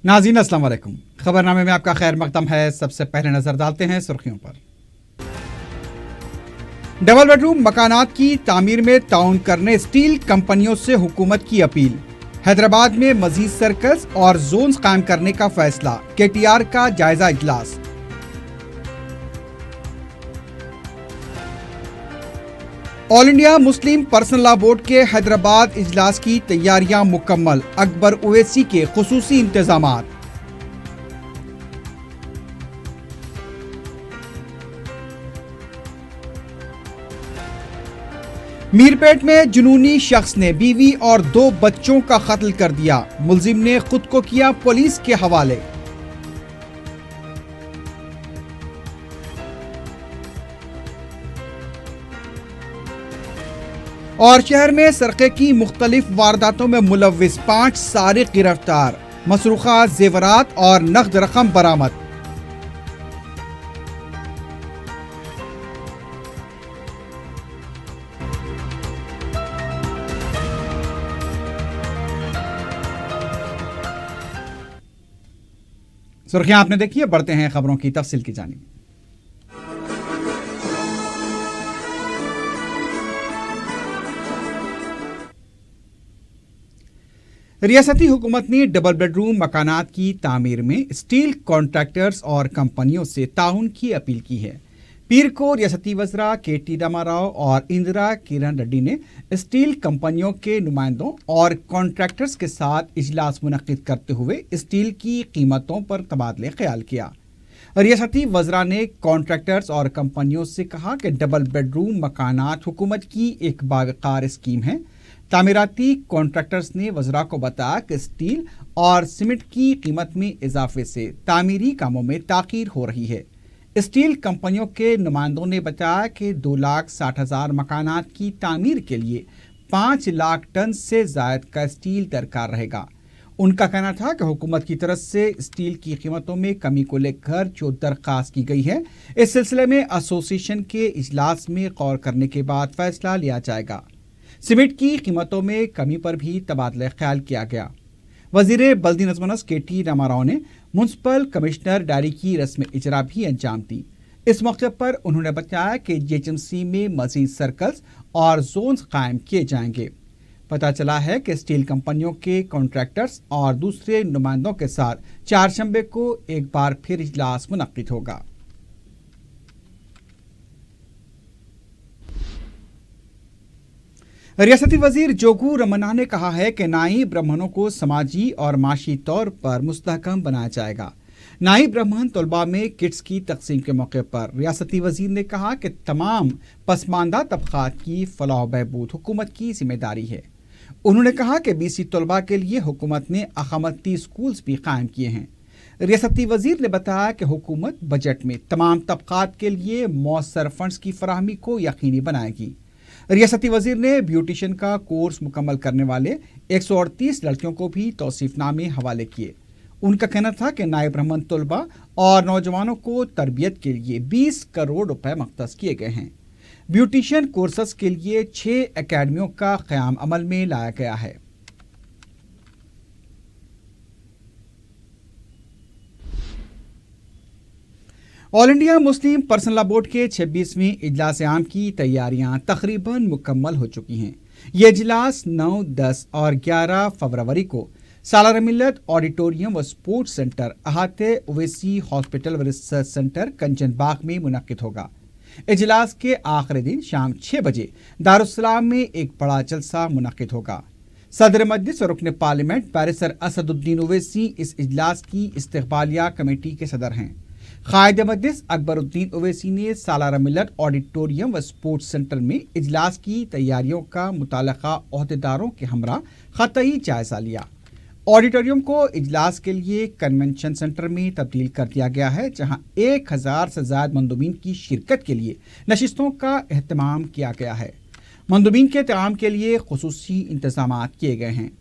नाज़रीन अस्सलाम वालेकुम। खबरनामे में आपका खैर मकदम है। सबसे पहले नजर डालते हैं सुर्खियों पर। डबल बेडरूम मकानात की तामीर में ताउन करने स्टील कंपनियों से हुकूमत की अपील। हैदराबाद में मजीद सर्कल्स और जोन्स कायम करने का फैसला। KTR का जायजा इजलास। All India Muslim personal law board के हैदराबाद इजलास की तैयारियां मुकम्मल। अकबर ओवैसी के खुसूसी इंतजामात। मीरपेट में जुनूनी शख्स ने बीवी और 2 बच्चों का कत्ल कर दिया। मुलजिम ने खुद को किया पुलिस के हवाले। और शहर में सरके की मुख्तलिफ वारदातों में मुलव्विस 5 सारिक गिरफ्तार। मसरूखा जेवरात और नकद रकम बरामद। सुर्खियां आपने देखी है, बढ़ते हैं खबरों की तफसील की जानिब। रियासती हुकूमत ने डबल बेडरूम मकानात की तामीर में स्टील कॉन्ट्रैक्टर्स और कंपनियों से ताउन की अपील की है। पीर को रियासती वज़रा KT रामाराव और इंदिरा किरण रेड्डी ने स्टील कंपनियों के नुमाइंदों और कॉन्ट्रैक्टर्स के साथ इजलास मुनक्किद करते हुए स्टील की कीमतों पर तबादले ख्याल किया। रियासती वज़रा ने कॉन्ट्रैक्टर्स और कंपनियों से कहा कि डबल बेडरूम मकानात हुकूमत की एक बावकार स्कीम है। तामीराती कॉन्ट्रैक्टर्स ने वज़रा को बताया कि स्टील और सीमेंट की कीमत में इजाफे से तामीरी कामों में ताख़ीर हो रही है। स्टील कंपनियों के नुमाइंदों ने बताया कि 2,60,000 मकानात की तामीर के लिए 5 लाख टन से ज़ायद का स्टील दरकार रहेगा। उनका कहना था कि हुकूमत की तरफ से स्टील की कीमतों में कमी को लेकर जो दरख्वास्त की गई है, इस सिलसिले में एसोसिएशन के इजलास में गौर करने के बाद फैसला लिया जाएगा। सीमेंट की कीमतों में कमी पर भी तबादला ख्याल किया गया। वज़ीर बल्दी नज़्म KT रामाराव ने म्युनिसिपल कमिश्नर डायरी की रस्म इजरा भी अंजाम दी। इस मौके पर उन्होंने बताया कि GHMC में मजीद सर्कल्स और जोन्स कायम किए जाएंगे। पता चला है कि स्टील कंपनियों के कॉन्ट्रैक्टर्स और दूसरे नुमाइंदों के साथ 4 शंबे को एक बार फिर इजलास मुनक्किद होगा। रियासती वजीर जोगू रमन्ना ने कहा है कि नाई ब्राह्मणों को समाजी और माशी तौर पर मुस्तहकम बनाया जाएगा। नाई ब्राह्मण तलबा में किट्स की तकसीम के मौके पर रियासती वजीर ने कहा कि तमाम पसमानदा तबकात की फलाह बहबूद हुकूमत की जिम्मेदारी है। उन्होंने कहा कि BC तलबा के लिए हुकूमत ने अकामती स्कूल्स भी कायम किए हैं। रियासती वजीर ने बताया कि हुकूमत बजट में तमाम तबकात के लिए मौसर फंड्स की फराहमी को यकीनी बनाएगी। रियासती वजीर ने ब्यूटिशियन का कोर्स मुकम्मल करने वाले 138 लड़कियों को भी तौसीफनामे हवाले किए। उनका कहना था कि नायब ब्राह्मण तलबा और नौजवानों को तरबियत के लिए 20 करोड़ रुपए मख्तस किए गए हैं। ब्यूटिशियन कोर्सेस के लिए 6 एकेडमियों का क़याम अमल में लाया गया है। All India Muslim personal law board के 26वें इजलास आम की तैयारियां तकरीबन मुकम्मल हो चुकी हैं। ये इजलास 9, 10 और 11 फरवरी को सालार मिल्लत ऑडिटोरियम व स्पोर्ट्स सेंटर अहाते ओवैसी हॉस्पिटल व रिसर्च सेंटर कंचन बाग में मुनक्किद होगा। इजलास के आखिरी दिन शाम 6 बजे दारुस्सलाम में एक बड़ा जलसा मुनक्किद होगा। सदर मजलिस और रुकन पार्लियामेंट बैरिस्टर असदुद्दीन ओवैसी इस इजलास की इस्तकबालिया कमेटी के सदर हैं। कायद मजलिस अकबरुद्दीन ओवैसी ने सालार मिल्लत ऑडिटोरियम व स्पोर्ट्स सेंटर में इजलास की तैयारियों का मुताल्लिका ओहदेदारों के हमरा ख़तई जायजा लिया। ऑडिटोरियम को इजलास के लिए कन्वेंशन सेंटर में तब्दील कर दिया गया है, जहां 1000 से ज़्यादा मंदुबीन की शिरकत के लिए नशिस्तों का एहतमाम किया गया है। मंदुबीन के तआम के लिए खुसूसी इंतजाम किए गए हैं।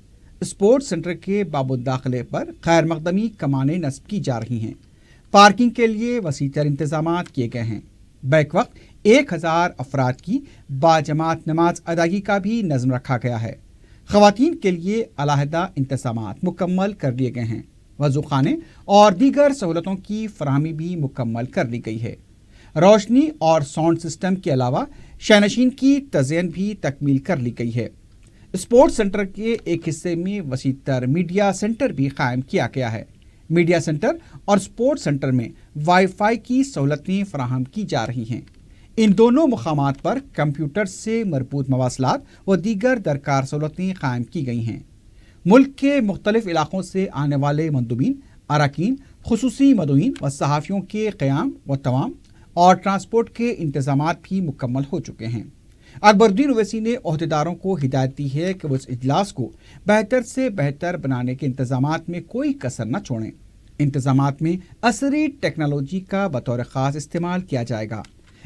स्पोर्ट्स सेंटर के बाबुल दाखिले पर खैर मकदमी कमानें नस्ब की जा रही हैं। पार्किंग के लिए वसीतर इंतजाम किए गए हैं। बैक वक्त 1000 अफराद की बाजमात नमाज अदायगी का भी नज़म रखा गया है। ख़वातीन के लिए अलहदा इंतजामात मुकम्मल कर लिए गए हैं। वजू खाने और दीगर सहूलतों की फराहमी भी मुकम्मल कर ली गई है। रोशनी और साउंड सिस्टम के अलावा शयनशीन की तज़यीन भी तकमील कर ली गई है। स्पोर्ट्स सेंटर के एक हिस्से में वसीतर मीडिया सेंटर भी कायम किया गया है। मीडिया सेंटर और स्पोर्ट्स सेंटर में वाईफाई की सहूलतें फराहम की जा रही हैं। इन दोनों मुकामात पर कंप्यूटर से मरबूत मवासलात व दीगर दरकार सहूलतें कायम की गई हैं। मुल्क के मुख्तलिफ इलाकों से आने वाले मंदूबीन, अरकान, खुसूसी मदूईन व सहाफ़ियों के क़याम व तमाम और ट्रांसपोर्ट के इंतज़ामात भी मुकम्मल हो चुके हैं। अकबरुद्दीन ओवैसी ने ओहदेदारों को हिदायत दी है कि वो इस इजलास को बेहतर से बेहतर बनाने के इंतज़ामात में कोई कसर न छोड़ें। इंतज़ामात में असरी टेक्नोलॉजी का बतौर ख़ास इस्तेमाल किया जाएगा।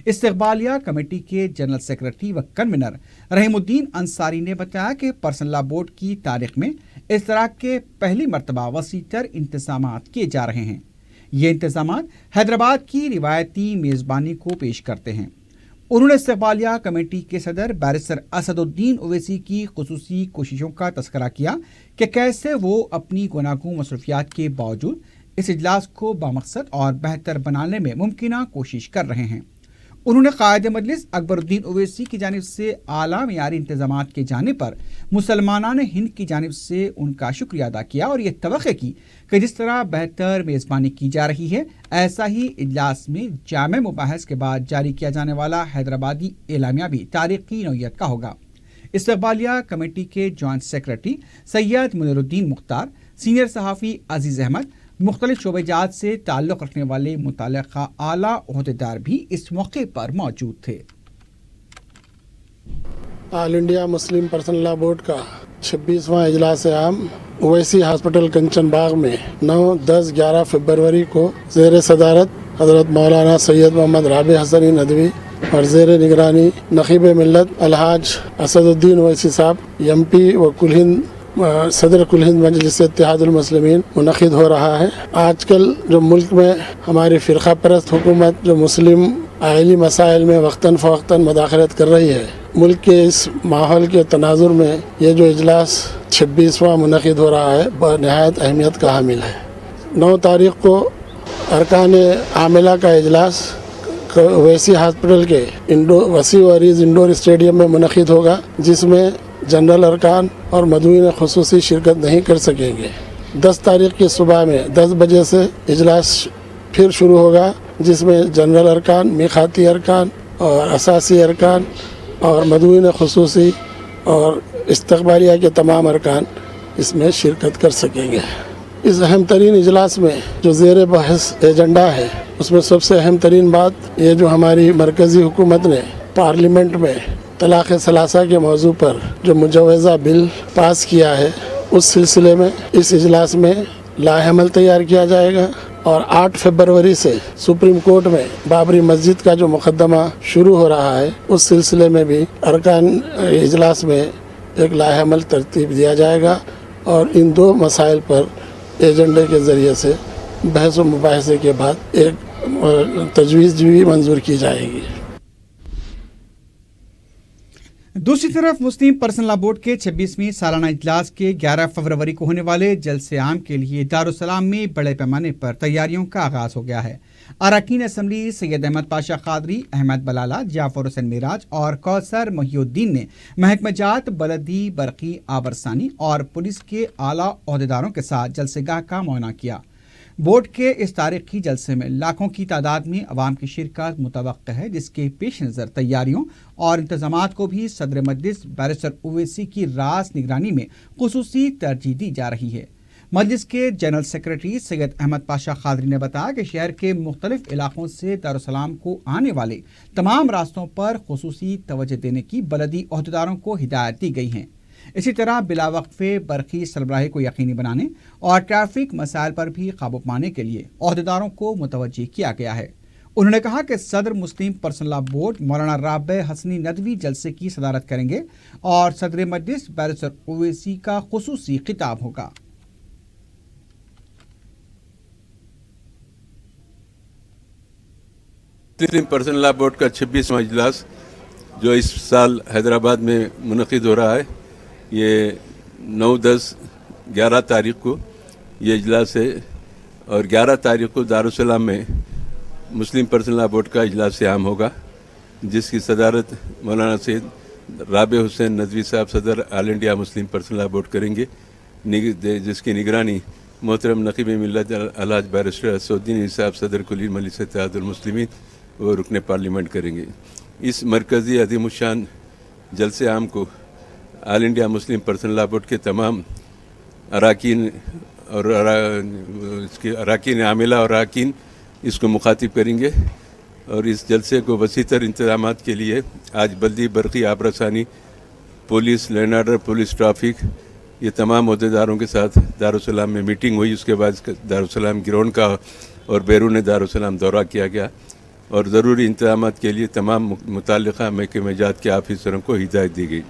इस्तक़बालिया कमेटी के जनरल सेक्रेटरी व कन्वीनर रहीमुद्दीन अंसारी ने बताया कि पर्सनल लॉ बोर्ड की तारीख में इस तरह के पहली मरतबा वसीतर इंतज़ामात किए जा रहे हैं। ये इंतज़ामात हैदराबाद की रिवायती मेज़बानी को पेश करते हैं। उन्होंने इस्तक़बालिया कमेटी के सदर बैरिस्टर असदुद्दीन ओवैसी की खुसूसी कोशिशों का तज़किरा किया कि कैसे वो अपनी गुनागूं मसरूफियात के बावजूद इस इजलास को बामकसद और बेहतर बनाने में मुमकिना कोशिश कर रहे हैं। उन्होंने कायद मजलिस अकबरुद्दीन ओवैसी की जानिब से आला मियारी इंतज़ामात के जाने पर मुसलमानान हिंद की जानिब से उनका शुक्रिया अदा किया और यह तवक्को की कि जिस तरह बेहतर मेज़बानी की जा रही है, ऐसा ही इजलास में जामे मुबाहिस के बाद जारी किया जाने वाला हैदराबादी एलामिया भी तारीख़ी नौइयत का होगा। इस्तक़बालिया कमेटी के joint secretary Syed Muniruddin Mukhtar, senior सहाफ़ी अजीज़ अहमद, मुख्तलिफ शोबेजात से ताल्लुक़ रखने वाले मुतल्लिक़ा आला ओहदेदार भी इस मौके पर मौजूद थे। All India Muslim personal law board का 26वां इजलास आम ओवैसी हॉस्पिटल कंचन बाग में 9, 10, 11 फरवरी को ज़ेर सदारत हज़रत मौलाना सैयद मोहम्मद राबी हसनी नदवी और ज़ेर निगरानी नक़ीब मिल्लत अलहाज असदुद्दीन ओवैसी साहब MP व कुल हिंद सदर कुल हिंद मजलिस इत्तेहादुल मुस्लिमीन मुनक़िद हो रहा है। आजकल जो मुल्क में हमारी फ़िरक़ा परस्त हुकूमत जो मुस्लिम आइली मसाइल में वक्तन फ़वक्तन मदाखलत कर रही है, मुल्क के इस माहौल के तनाजुर में ये जो इजलास 26वां मुनक़िद हो रहा है नहायत अहमियत का हामिल है। 9 तारीख़ को अरकान आमिला का इजलास ओवैसी हॉस्पिटल के वसी वरीज़ इंडोर स्टेडियम में मुनक़िद होगा, जिसमें जनरल अरकान और मदूईन खुसूसी शिरकत नहीं कर सकेंगे। 10 तारीख़ की सुबह में 10 बजे से इजलास फिर शुरू होगा, जिसमें जनरल अरकान, मीक़ाती अरकान और असासी अरकान और मदूईन खुसूसी और इस्तक़बालिया के तमाम अरकान इसमें शिरकत कर सकेंगे। इस अहम तरीन इजलास में जो ज़ेर बहस एजेंडा है, उसमें सबसे अहम तरीन बात ये जो हमारी मरकज़ी हुकूमत ने पार्लियामेंट में तलाक़ सलासा के मौजू पर जो मुजवज़ा बिल पास किया है, उस सिलसिले में इस इजलास में लाएहमल तैयार किया जाएगा और 8 फरवरी से सुप्रीम कोर्ट में बाबरी मस्जिद का जो मुकदमा शुरू हो रहा है, उस सिलसिले में भी अरकान इजलास में एक लाएहमल तरतीब दिया जाएगा और इन 2 मसाइल पर एजेंडे के ज़रिए से बहस व मुबाहिसे के बाद एक तजवीज़ भी मंजूर की जाएगी। दूसरी तरफ मुस्लिम पर्सनल लॉ बोर्ड के 26वीं सालाना इजलास के 11 फरवरी को होने वाले जलसे आम के लिए दारुसलाम में बड़े पैमाने पर तैयारियों का आगाज़ हो गया है। अरकान असम्बली सैयद अहमद पाशा कादरी, अहमद बलाला, जाफर हुसैन मिराज और कौसर मोहिउद्दीन ने महकमजात, बलदी, बरकी, आबरसानी और पुलिस के आला ओहदेदारों के साथ जलसेगाह का मुआयना किया। बोर्ड के इस तारीखी जलसे में लाखों की तादाद में अवाम की शिरकत मुतवक्किल है, जिसके पेश नज़र तैयारियों और इंतजामात को भी सदर मजलिस बैरिस्टर ओवैसी की रास निगरानी में खुसूसी तरजीह दी जा रही है। मजलिस के जनरल सेक्रेटरी सैयद अहमद पाशा कादरी ने बताया कि शहर के मुख्तलिफ इलाकों से दारुसलाम को आने वाले तमाम रास्तों पर खुसूसी तवज्जो देने की बलदी ओहदेदारों को हिदायत दी गई हैं। इसी तरह बिलावक्फे बरकी सरबराही को यकीनी बनाने और ट्रैफिक मसाइल पर भी काबू पाने के लिए ओहदेदारों को मुतवज्जह किया गया है। उन्होंने कहा कि सदर मुस्लिम पर्सनल लॉ बोर्ड मौलाना राबी हसनी नदवी जलसे की सदारत करेंगे और सदर मजलिस बैरिस्टर ओवैसी का खुसूसी खिताब होगा। मुस्लिम पर्सनल लॉ बोर्ड का 26वां इजलास जो इस साल हैदराबाद में मुनक़िद हो रहा है, ये 9, 10, 11 तारीख़ को ये इजलास है। اور 11 تاریخ کو دارالسلام میں مسلم پرسنل لا بورڈ کا اجلاس عام ہوگا، جس کی صدارت مولانا سید رابع حسین ندوی صاحب صدر آل انڈیا مسلم پرسنل لا بورڈ کریں گے، جس کی نگرانی محترم نقیب ملت الحاج بیرسٹر اسدالدین صاحب صدر کلی مجلس اتحاد المسلمین وہ رکن پارلیمنٹ کریں گے۔ اس مرکزی عظیم الشان جلسے عام کو آل انڈیا مسلم پرسنل لا بورڈ کے تمام اراکین اور اس کے اراکین عاملہ اور اراکین اس کو مخاطب کریں گے، اور اس جلسے کو وسیع تر انتظامات کے لیے آج بلدی، برقی، آب رسانی، police, land order, police traffic, یہ تمام عہدیداروں کے ساتھ دارالسلام میں میٹنگ ہوئی۔ اس کے بعد دارالسلام گراؤنڈ کا اور بیرون دارالسلام دورہ کیا گیا، اور ضروری انتظامات کے لیے تمام متعلقہ محکمہ جات کے آفیسروں کو ہدایت دی گئی۔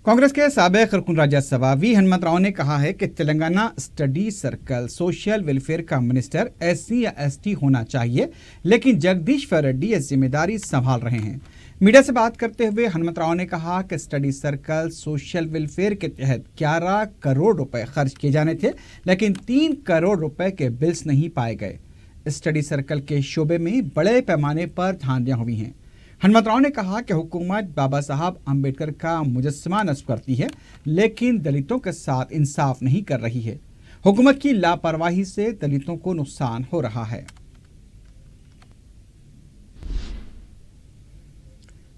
کانگریس کے سابق رکن راجیہ سبھا وی ہنمنت راؤ نے کہا ہے کہ Telangana study circle social welfare کا منسٹر SC یا ST ہونا چاہیے، لیکن جگدیشور ریڈی یہ ذمہ داری سنبھال رہے ہیں۔ میڈیا سے بات کرتے ہوئے ہنمنت راؤ نے کہا کہ اسٹڈی سرکل سوشل ویلفیئر کے تحت 11 کروڑ روپے خرچ کیے جانے تھے، لیکن 3 کروڑ روپے کے بلز نہیں پائے گئے۔ اسٹڈی سرکل کے شعبے میں بڑے پیمانے پر دھاندلیاں ہوئی ہیں۔ ہنمنت راؤ نے کہا کہ حکومت بابا صاحب امبیڈکر کا مجسمہ نصب کرتی ہے، لیکن دلتوں کے ساتھ انصاف نہیں کر رہی ہے۔ حکومت کی لاپرواہی سے دلتوں کو نقصان ہو رہا ہے۔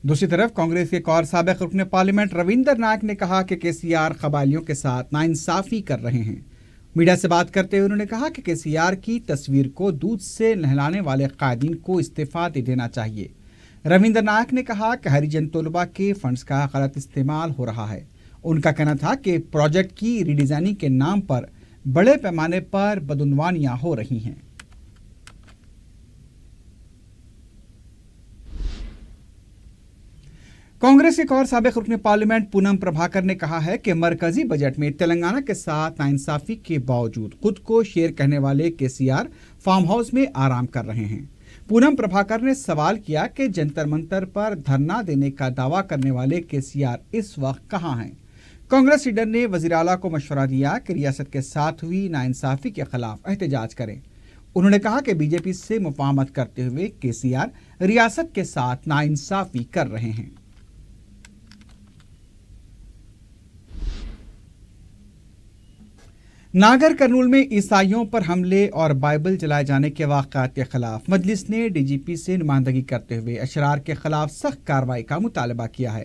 دوسری طرف کانگریس کے ایک اور سابق رکن پارلیمنٹ رویندر نائک نے کہا کہ KCR قبائلیوں کے ساتھ ناانصافی کر رہے ہیں۔ میڈیا سے بات کرتے ہوئے انہوں نے کہا کہ KCR کی تصویر کو دودھ سے نہلانے والے قائدین کو استعفیٰ دے دینا چاہیے۔ رویندر نائک نے کہا کہ ہریجن طلبہ کے فنڈز کا غلط استعمال ہو رہا ہے۔ ان کا کہنا تھا کہ پروجیکٹ کی ری ڈیزائننگ کے نام پر بڑے پیمانے پر بدعنوانیاں ہو رہی ہیں۔ کانگریس کے ایک اور سابق رکن پارلیمنٹ پونم پربھاکر نے کہا ہے کہ مرکزی بجٹ میں تلنگانہ کے ساتھ ناانصافی کے باوجود خود کو شیر کہنے والے KCR فارم ہاؤس میں آرام کر رہے ہیں۔ پونم پربھاکر نے سوال کیا کہ جنتر منتر پر دھرنا دینے کا دعویٰ کرنے والے KCR اس وقت کہاں ہیں؟ کانگریس لیڈر نے وزیر اعلیٰ کو مشورہ دیا کہ ریاست کے ساتھ ہوئی ناانصافی کے خلاف احتجاج کریں۔ انہوں نے کہا کہ BJP سے مفاہمت کرتے ہوئے KCR ریاست کے ساتھ ناانصافی کر رہے ہیں۔ ناگر کرنول میں عیسائیوں پر حملے اور بائبل جلائے جانے کے واقعات کے خلاف مجلس نے DGP سے نمائندگی کرتے ہوئے اشرار کے خلاف سخت کارروائی کا مطالبہ کیا ہے۔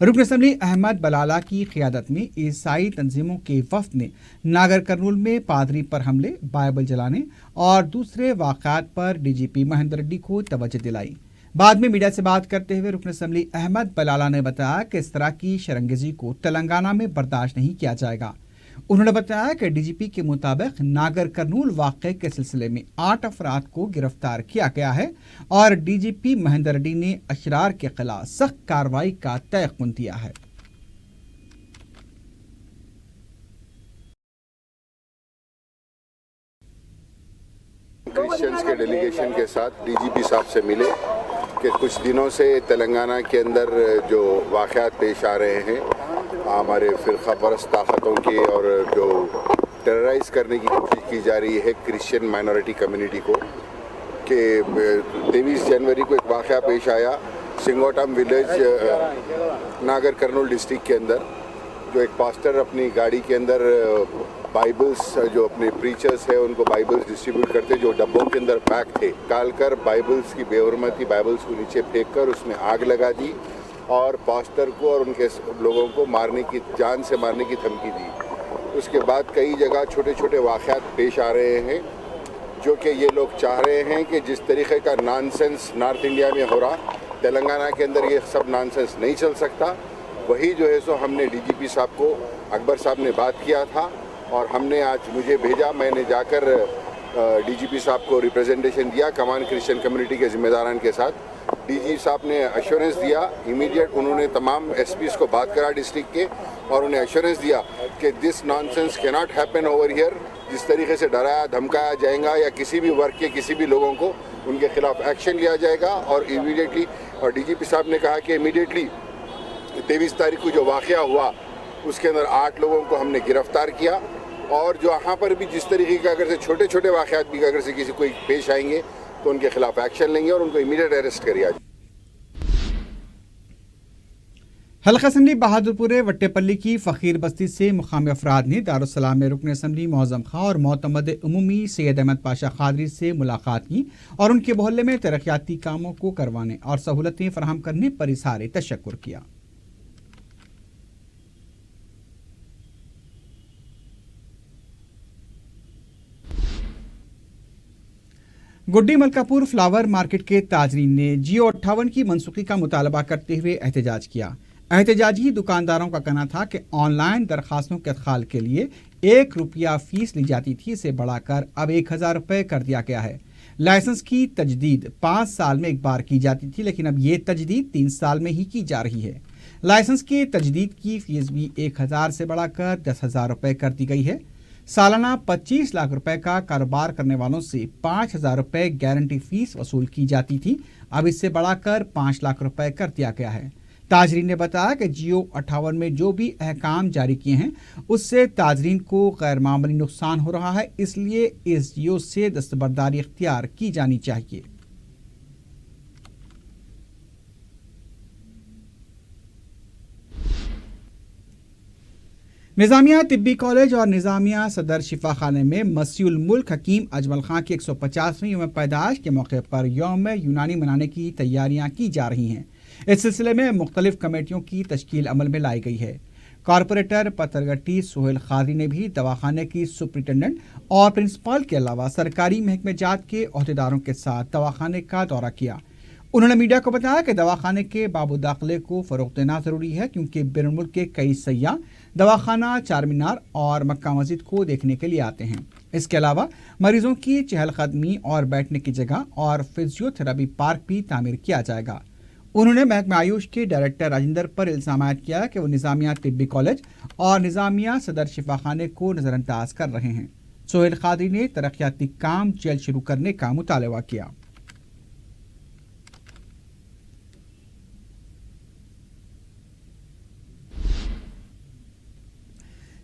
رکن اسمبلی احمد بلالہ کی قیادت میں عیسائی تنظیموں کے وفد نے ناگر کرنول میں پادری پر حملے، بائبل جلانے اور دوسرے واقعات پر DGP مہندر ریڈی کو توجہ دلائی۔ بعد میں میڈیا سے بات کرتے ہوئے رکن اسمبلی احمد بلالہ نے بتایا کہ اس طرح کی شرنگیزی کو تلنگانہ میں برداشت نہیں کیا جائے گا۔ انہوں نے بتایا کہ DGP کے مطابق ناگر کرنول واقعے کے سلسلے میں 8 افراد کو گرفتار کیا گیا ہے اور DGP مہندر ریڈی نے اشرار کے خلاف سخت کارروائی کا تیقن دیا ہے۔ کرسچنز کے ڈیلیگیشن کے ساتھ DGP صاحب سے ملے کہ کچھ دنوں سے تلنگانہ کے اندر جو واقعات پیش آ رہے ہیں ہمارے فرقہ پرست طاقتوں کی، اور جو ٹیررائز کرنے کی کوشش کی جا رہی ہے کرسچن مائنورٹی کمیونٹی کو، کہ 23 جنوری کو ایک واقعہ پیش آیا سنگوٹم ولیج ناگر کرنول ڈسٹرکٹ کے اندر، جو ایک پاسٹر اپنی گاڑی کے اندر بائبلز، جو اپنے پریچرز ہیں ان کو بائبلز ڈسٹریبیوٹ کرتے جو ڈبوں کے اندر پیک تھے، ڈال کر بائبلز کی بے حرمتی بائبلز کو نیچے پھینک کر اس میں آگ لگا دی اور پاسٹر کو اور ان کے لوگوں کو مارنے کی، جان سے مارنے کی دھمکی دی۔ اس کے بعد کئی جگہ چھوٹے چھوٹے واقعات پیش آ رہے ہیں، جو کہ یہ لوگ چاہ رہے ہیں کہ جس طریقے کا نانسنس نارتھ انڈیا میں ہو رہا، تلنگانہ کے اندر یہ سب نانسنس نہیں چل سکتا۔ وہی جو ہے سو ہم نے DGP صاحب کو، اکبر صاحب نے بات کیا تھا اور ہم نے آج مجھے بھیجا، میں نے جا کر DGP صاحب کو ریپریزنٹیشن دیا کمان کرسچن کمیونٹی کے ذمہ داران کے ساتھ۔ DG صاحب نے ایشورنس دیا، امیڈیٹ انہوں نے تمام SPs کو بات کرا ڈسٹرکٹ کے اور انہیں ایشورنس دیا کہ دس نانسنس کی ناٹ ہیپن اوور ہیئر۔ جس طریقے سے ڈرایا دھمکایا جائے گا یا کسی بھی ورگ کے کسی بھی لوگوں کو، ان کے خلاف ایکشن لیا جائے گا اور امیڈیٹلی، اور DGP صاحب نے کہا کہ امیڈیٹلی 23 تاریخ کو جو واقعہ ہوا اس کے اندر 8 لوگوں کو ہم نے گرفتار کیا، اور جو وہاں پر بھی جس طریقے کا اگر سے چھوٹے چھوٹے واقعات بھی اگر سے کسی کوئی پیش آئیں گے تو ان کے خلاف ایکشن لیں گے اور ان کو امیڈیٹ اریسٹ کریا جائے. حلقہ اسمبلی بہادرپور وٹے پلی کی فقیر بستی سے مقامی افراد نے دارالسلام میں رکن اسمبلی معظم خاں اور معتمد عمومی سید احمد پاشا قادری سے ملاقات کی اور ان کے محلے میں ترقیاتی کاموں کو کروانے اور سہولتیں فراہم کرنے پر اظہار تشکر کیا. گڈی ملکہ پور فلاور مارکیٹ کے تاجرین نے جیو 58 کی منسوخی کا مطالبہ کرتے ہوئے احتجاج کیا. احتجاجی دکانداروں کا کہنا تھا کہ آن لائن درخواستوں کے ادخال کے لیے 1 روپیہ فیس لی جاتی تھی، اسے بڑھا کر اب 1000 روپے کر دیا گیا ہے. لائسنس کی تجدید 5 سال میں ایک بار کی جاتی تھی، لیکن اب یہ تجدید 3 سال میں ہی کی جا رہی ہے. لائسنس کی تجدید کی فیس بھی 1000 سے بڑھا کر 10,000 روپے کر دی گئی ہے. سالانہ 25 لاکھ روپے کا کاروبار کرنے والوں سے 5,000 روپے گارنٹی فیس وصول کی جاتی تھی، اب اس سے بڑھا کر 5 لاکھ روپے کر دیا گیا ہے. تاجرین نے بتایا کہ جیو 58 میں جو بھی احکام جاری کیے ہیں اس سے تاجرین کو غیر معمولی نقصان ہو رہا ہے، اس لیے اس جیو سے دستبرداری اختیار کی جانی چاہیے. نظامیہ طبی کالج اور نظامیہ صدر شفا خانے میں مسیح الملک حکیم اجمل خان کی 150ویں یوم پیدائش کے موقع پر یوم یونانی منانے کی تیاریاں کی جا رہی ہیں. اس سلسلے میں مختلف کمیٹیوں کی تشکیل عمل میں لائی گئی ہے. کارپوریٹر پترگٹی سہیل قادری نے بھی دواخانے کی سپرنٹینڈنٹ اور پرنسپل کے علاوہ سرکاری محکمہ جات کے عہدیداروں کے ساتھ دواخانے کا دورہ کیا. انہوں نے میڈیا کو بتایا کہ دواخانے کے باب و داخلے کو فروغ دینا ضروری ہے، کیونکہ بیرون ملک کے کئی سیاح دواخانہ چار مینار اور مکہ مسجد کو دیکھنے کے لیے آتے ہیں. اس کے علاوہ مریضوں کی چہل قدمی اور بیٹھنے کی جگہ اور فزیو تھراپی پارک بھی تعمیر کیا جائے گا. انہوں نے محکمہ آیوش کے ڈائریکٹر راجندر پر الزام عائد کیا کہ وہ نظامیہ طبی کالج اور نظامیہ صدر شفا خانے کو نظر انداز کر رہے ہیں. سہیل قادری نے ترقیاتی کام جلد شروع کرنے کا مطالبہ کیا.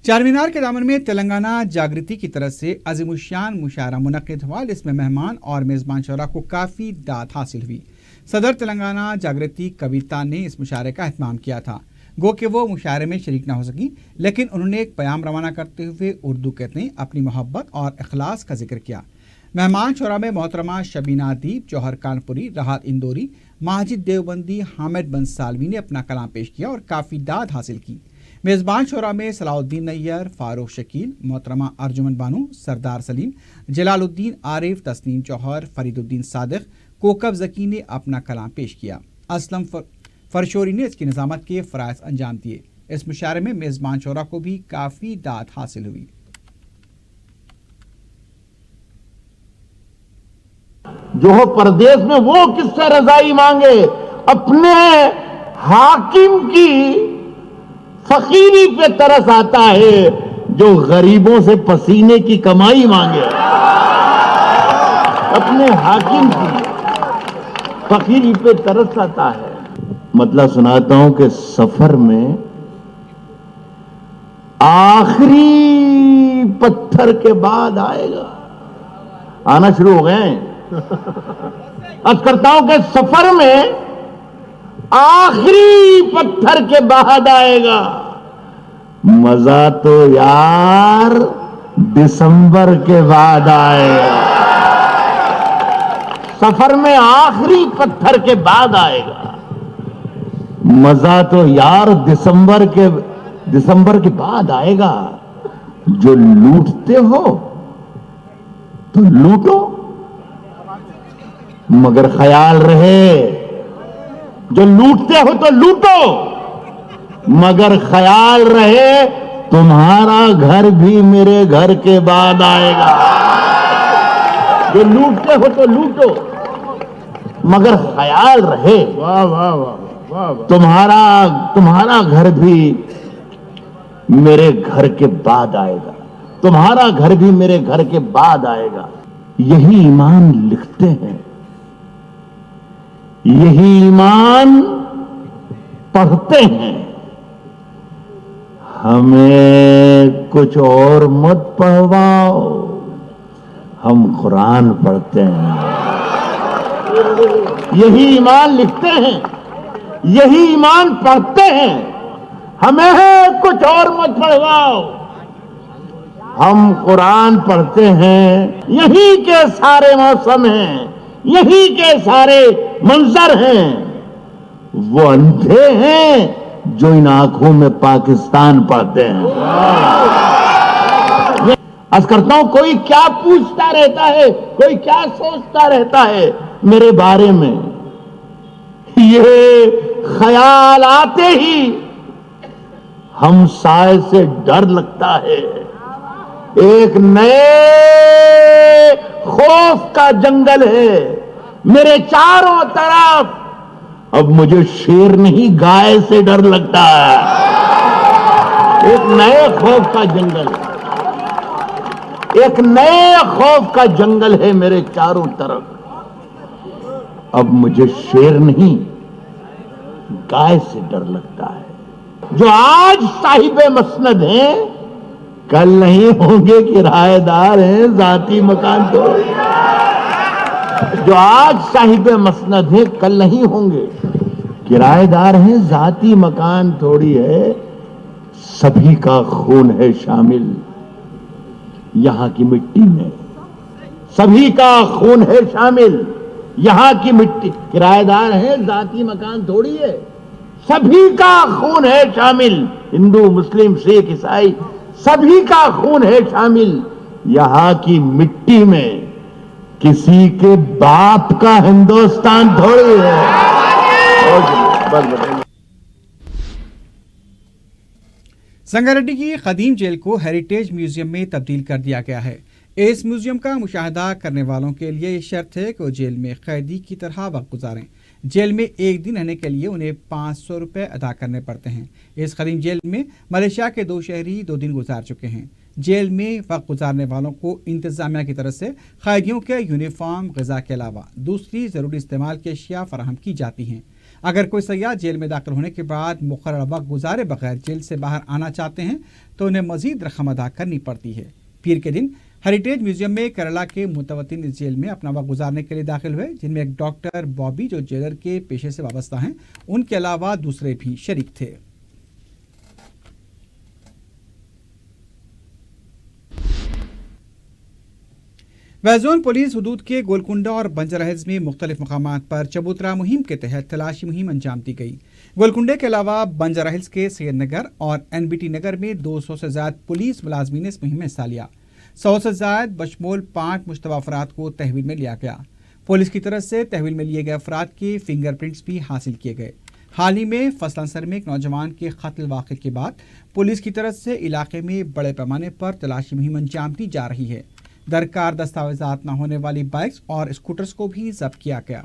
چار مینار کے دامن میں تلنگانہ جاگرتی کی طرف سے عظیم الشان مشاعرہ منعقد ہوا، جس میں مہمان اور میزبان شعراء کو کافی داد حاصل ہوئی. صدر تلنگانہ جاگرتی کویتا نے اس مشاعرے کا اہتمام کیا تھا. گو کہ وہ مشاعرے میں شریک نہ ہو سکی، لیکن انہوں نے ایک پیام روانہ کرتے ہوئے اردو کے تئیں اپنی محبت اور اخلاص کا ذکر کیا. مہمان شعراء میں محترمہ شبینہ ادیب، جوہر کانپوری، راحت اندوری، ماجد دیوبندی، حامد بن سالوی نے اپنا کلام پیش کیا اور کافی داد حاصل کی. میزبان شعراء میں صلاح الدین نیار، فاروق شکیل، محترمہ ارجمن بانو، سردار سلیم، جلال الدین عارف، تسنیم جوہر، فرید الدین صادق، کوکب ذکی نے اپنا کلام پیش کیا. اسلم فرشوری نے اس کی نظامت کے فرائض انجام دیے. اس مشاعرے میں میزبان شعراء کو بھی کافی داد حاصل ہوئی. جو ہو پردیس میں وہ کس سے رضائی مانگے، اپنے حاکم کی فقیری پہ ترس آتا ہے جو غریبوں سے پسینے کی کمائی مانگے. اپنے حاکم کی فقیری پہ ترس آتا ہے. مطلب سناتا ہوں کہ سفر میں آخری پتھر کے بعد آئے گا. آنا شروع ہو گئے ہیں. عرض کرتا ہوں کہ سفر میں آخری پتھر کے بعد آئے گا. مزہ تو یار دسمبر کے بعد آئے گا. سفر میں آخری پتھر کے بعد آئے گا. مزہ تو یار دسمبر کے بعد آئے گا. جو لوٹتے ہو تو لوٹو، مگر خیال رہے جو لوٹتے ہو تو لوٹو، مگر خیال رہے تمہارا گھر بھی میرے گھر کے بعد آئے گا. جو لوٹتے ہو تو لوٹو، مگر خیال رہے تمہارا گھر بھی میرے گھر کے بعد آئے گا. تمہارا گھر بھی میرے گھر کے بعد آئے گا. یہی ایمان لکھتے ہیں، یہی ایمان پڑھتے ہیں. हमें कुछ और मत पढ़वाओ, हम कुरान पढ़ते हैं, यही ईमान लिखते हैं, यही ईमान पढ़ते हैं, हमें कुछ और मत पढ़वाओ, हम कुरान पढ़ते हैं। यही के सारे मौसम हैं, यही के सारे मंजर हैं, वो अंधे हैं जो इन आंखों में पाकिस्तान पाते हैं। अर्ज करता हूं, कोई क्या पूछता रहता है, कोई क्या सोचता रहता है मेरे बारे में, ये ख्याल आते ही हम साए से डर लगता है। एक नए खौफ का जंगल है मेरे चारों तरफ। अब मुझे शेर नहीं गाय से डर लगता है। एक नए खौफ का जंगल, एक नए खौफ का जंगल है मेरे चारों तरफ। अब मुझे शेर नहीं गाय से डर लगता है। जो आज साहिबे मसनद हैं, कल नहीं होंगे, किराएदार हैं, जाती मकान तो। जो आज साहिबे मसनद हैं, कल नहीं होंगे, किराएदार हैं, जाती मकान थोड़ी है। सभी का खून है शामिल यहां की मिट्टी में, सभी का खून है शामिल यहां की मिट्टी। किराएदार है, जाती मकान थोड़ी है, सभी का खून है शामिल। हिंदू, मुस्लिम, सिख, ईसाई, सभी का खून है शामिल यहां की मिट्टी में। किसी के बाप का हिंदुस्तान थोड़ी है। संगारेड्डी की कदीम जेल को हेरिटेज म्यूजियम में तब्दील कर दिया गया है। इस म्यूजियम का मुशाहदा करने वालों के लिए शर्त है कि वो जेल में कैदी की तरह वक्त गुजारें। जेल में एक दिन रहने के लिए उन्हें 500 रुपये अदा करने पड़ते हैं। इस कदीम जेल में मलेशिया के 2 शहरी 2 दिन गुजार चुके हैं। जेल में वक्त गुजारने वालों को इंतजामिया की तरफ से कैदियों के यूनिफॉर्म, ग़िज़ा के अलावा दूसरी ज़रूरी इस्तेमाल की अशिया फराहम की जाती हैं। अगर कोई सयाह जेल में दाखिल होने के बाद मुकर्रर वक्त गुजारे बगैर जेल से बाहर आना चाहते हैं तो उन्हें मज़ीद रकम अदा करनी पड़ती है। पीर के दिन हेरिटेज म्यूजियम में केरला के मुतवत्तिन इस जेल में अपना वक्त गुजारने के लिए दाखिल हुए, जिनमें एक डॉक्टर बॉबी जो जेलर के पेशे से वाबस्ता हैं, उनके अलावा दूसरे भी शरीक थे। वेस्ट पुलिस हुदूद के गोलकुंडा और बंजर हिल्स में मुख्तलिफ मकामात पर चबूतरा मुहिम के तहत तलाशी मुहिम अंजाम दी गई। गोलकुंडे के अलावा बंजर हिल्स के सैयद नगर और NBT नगर में 200 से ज्यादा पुलिस मुलाजमीन ने इस मुहिम में हिस्सा लिया। 100 से ज्यादा बशमूल 5 मुश्तबा अफराद को तहवील में लिया गया। पुलिस की तरफ से तहवील में लिए गए अफराद के फिंगरप्रिंट्स भी हासिल किए गए। हाल ही में फसलांसर में एक नौजवान के कत्ल वाक़े के बाद पुलिस की तरफ से इलाके में बड़े पैमाने पर तलाशी मुहिम अंजाम दी जा रही है। दरकार दस्तावेजात न होने वाली बाइक्स और स्कूटर्स को भी जब्त किया गया।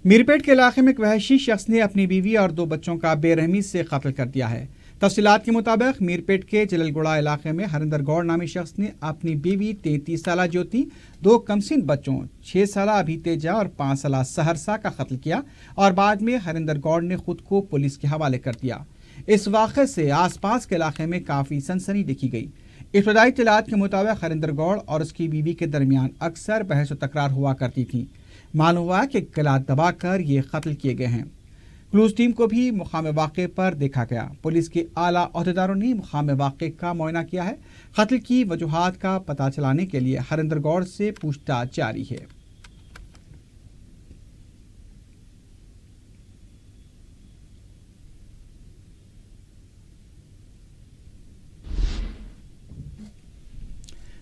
मीरपेट के इलाके में एक वहशी शख्स ने अपनी बीवी और 2 बच्चों का बेरहमी से कत्ल कर दिया है। तफसीलात के मुताबिक मीरपेट के जललगुड़ा इलाके में हरिंदर गौड़ नामी शख्स ने अपनी बीवी 33 साला ज्योति, 2 कमसिन बच्चों 6 साला अभितेजा और 5 साला सहरसा का कत्ल किया और बाद में हरिंदर गौड़ ने खुद को पुलिस के हवाले कर दिया। इस वाक़े से आसपास के इलाके में काफ़ी सनसनी देखी गई। इब्तदाई इत्तलात के मुताबिक हरिंदर गौड़ और उसकी बीवी के दरमियान अक्सर बहस व तकरार हुआ करती थी। मालूम हुआ कि गला दबाकर ये कत्ल किए गए हैं। क्लूज टीम को भी मुकाम वाक़े पर देखा गया। पुलिस के आला अहदेदारों ने मुकाम वाक़े का मुआयना किया है। कत्ल की वजूहात का पता चलाने के लिए हरिंदर गौड़ से पूछताछ जारी है।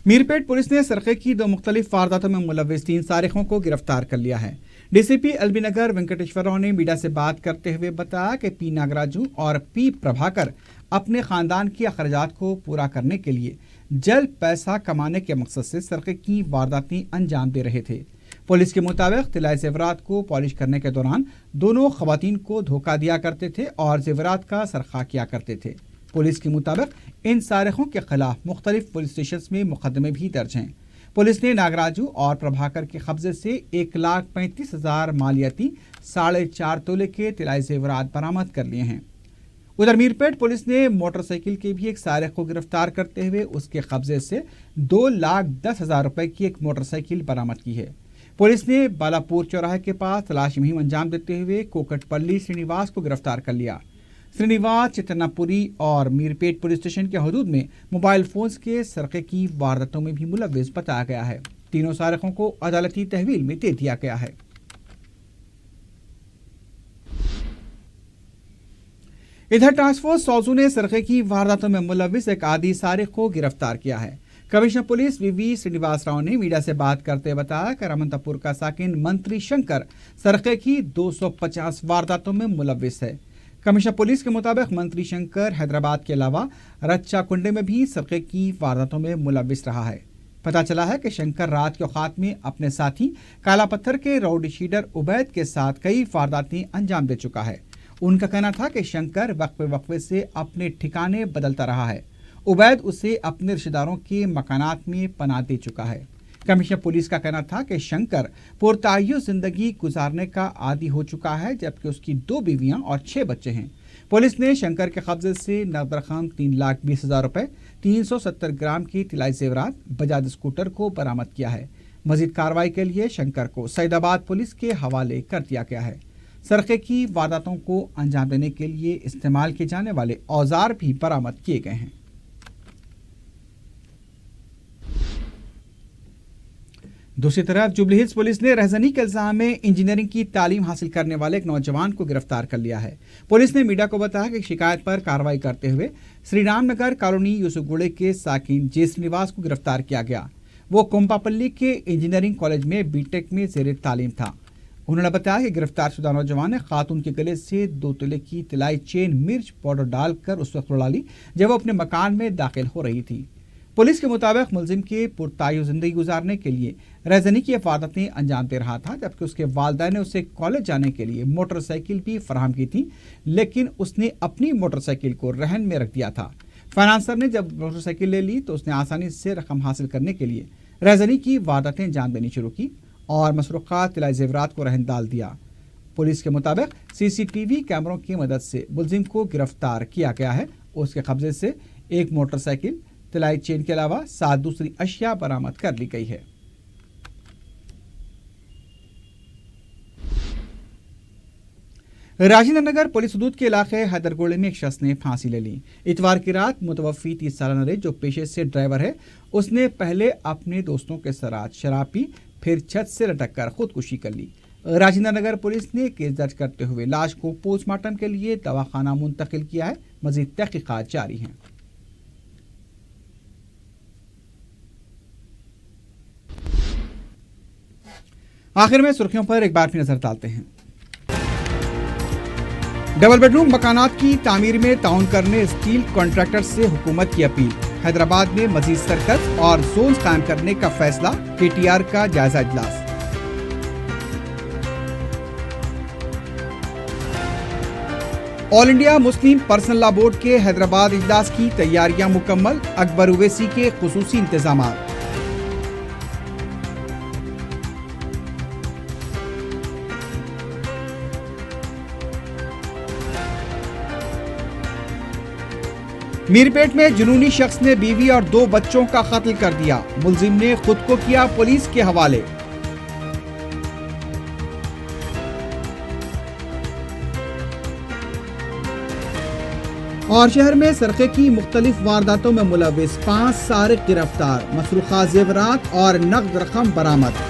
मीरपेट पुलिस ने सरखे की 2 मुख्तलिफ वारदातों में मुलव्विस 3 सारिकों को गिरफ्तार कर लिया है। डीसीपी एलबी नगर वेंकटेश्वर राव ने मीडिया से बात करते हुए बताया कि पी नागराजू और पी प्रभाकर अपने खानदान के अखराजात को पूरा करने के लिए जल्द पैसा कमाने के मकसद से सरखे की वारदातें अंजाम दे रहे थे। पुलिस के मुताबिक तिलाई जेवरात को पॉलिश करने के दौरान दोनों खवातीन को धोखा दिया करते थे और जेवरात का सरखा किया करते थे। पुलिस के मुताबिक इन सारिकों के खिलाफ मुख्तलिफ पुलिस स्टेशन में मुकदमे भी दर्ज हैं। पुलिस ने नागराजू और प्रभाकर के कब्जे से 1,35,000 मालियाती 4.5 तोले के तिलाई जेवरात बरामद कर लिए हैं। उधर मीरपेट पुलिस ने मोटरसाइकिल के भी एक सारिक को गिरफ्तार करते हुए उसके कब्जे से 2,10,000 रुपए की एक मोटरसाइकिल बरामद की है। पुलिस ने बालापुर चौराहे के पास तलाशी मुहिम अंजाम देते हुए कोकटपल्ली श्रीनिवास को गिरफ्तार कर लिया। श्रीनिवास चितनापुरी और मीरपेट पुलिस स्टेशन के हदूद में मोबाइल फोन्स के सरके की वारदातों में भी मुलव्विस बताया गया है। तीनों सारिकों को अदालती तहवील में दे दिया गया है। इधर टास्क फोर्स सौजू ने सरके की वारदातों में मुलव्विस एक आदि सारिक को गिरफ्तार किया है। कमिश्नर पुलिस वीवी श्रीनिवास राव ने मीडिया से बात करते हुए बताया कि रामंतपुर का साकिन मंत्री शंकर सरके की 250 वारदातों में मुलव्विस है। कमिश्नर पुलिस के मुताबिक मंत्री शंकर हैदराबाद के अलावा रच्चा कुंडे में भी सरके की वारदातों में मुलव्विस रहा है। पता चला है कि शंकर रात के औकात में अपने साथी काला पत्थर के राउडी शीटर उबैद के साथ कई वारदातें अंजाम दे चुका है। उनका कहना था कि शंकर वक्फे वक्फे से अपने ठिकाने बदलता रहा है। उबैद उसे अपने रिश्तेदारों के मकानात में पनाह दे चुका है। कमिश्नर पुलिस का कहना था कि शंकर पुरतायु जिंदगी गुजारने का आदी हो चुका है, जबकि उसकी 2 बीवियां और 6 बच्चे हैं। पुलिस ने शंकर के कब्जे से नकद रकम 3,20,000 रुपए, 370 ग्राम की तिलाई जेवरात, बजाज स्कूटर को बरामद किया है। मजीद कार्रवाई के लिए शंकर को सईदाबाद पुलिस के हवाले कर दिया गया है। सरके की वारदातों को अंजाम देने के लिए इस्तेमाल किए जाने वाले औजार भी बरामद किए गए हैं। दूसरी तरफ जुबली हिल्स पुलिस ने रहजनी के इल्जाम में इंजीनियरिंग की तालीम हासिल करने वाले एक नौजवान को गिरफ्तार कर लिया है। पुलिस ने मीडिया को बताया कि शिकायत पर कार्रवाई करते हुए श्री राम नगर कॉलोनी यूसुफगुड़े के साकिन जे श्रीनिवास को गिरफ्तार किया गया। वो कोम्पापल्ली के इंजीनियरिंग कॉलेज में बीटेक में ज़ेर तालीम था। उन्होंने बताया कि गिरफ्तार शुदा नौजवान ने खातून के गले से 2 तोले की तिलाई चेन मिर्च पाउडर डालकर उस वक्त उड़ा ली जब वो अपने मकान में दाखिल हो रही थी। पुलिस के मुताबिक मुलजिम के पुरतायु जिंदगी गुजारने के लिए रहजनी की वारदातें अंजाम दे रहा था, जबकि उसके वालिदैन ने उसे कॉलेज जाने के लिए मोटरसाइकिल भी फराहम की थी, लेकिन उसने अपनी मोटरसाइकिल को रहन में रख दिया था। फाइनेंसर ने जब मोटरसाइकिल ले ली तो उसने आसानी से रकम हासिल करने के लिए रहजनी की वारदातें अंजाम देनी शुरू की और मसरूक़ा तिलाई जेवरात को रहन डाल दिया। पुलिस के मुताबिक सीसीटीवी कैमरों की मदद से मुलजिम को गिरफ्तार किया गया है। उसके कब्जे से एक मोटरसाइकिल, तिलाई चेन के अलावा 7 दूसरी अशिया बरामद कर ली गई है। राजेंद्र नगर पुलिस हदूद के इलाके हैदरगोड़े में एक शख्स ने फांसी ले ली। इतवार की रात मुतवफ़ी 30 साल नरेश, जो पेशे से ड्राइवर है, उसने पहले अपने दोस्तों के साथ शराब पी, फिर छत से लटक कर खुदकुशी कर ली। राजेंद्र नगर पुलिस ने केस दर्ज करते हुए लाश को पोस्टमार्टम के लिए दवाखाना मुंतकिल किया है। मजीद तहकीकात जारी हैं। आखिर में सुर्खियों पर एक बार फिर नजर डालते हैं। डबल बेडरूम मकानात की तामीर में ताउन करने स्टील कॉन्ट्रैक्टर से हुकूमत की अपील। हैदराबाद में मजीद सर्कस और जोन कायम करने का फैसला। केटीआर का जायजा इजलास। All India Muslim personal law board के हैदराबाद इजलास की तैयारियां मुकम्मल। अकबर उवैसी के खुसूसी इंतजामात। मीरपेट में जुनूनी शख्स ने बीवी और 2 बच्चों का कत्ल कर दिया। मुलजिम ने खुद को किया पुलिस के हवाले। और शहर में सरके की मुख्तलिफ वारदातों में मुलव्विस 5 सारिक गिरफ्तार। मसरूक़ा जेवरात और नकद रकम बरामद।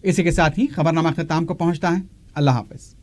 इसी के साथ ही खबरनामा ख़िताम को पहुंचता है। अल्लाह हाफ़िज़।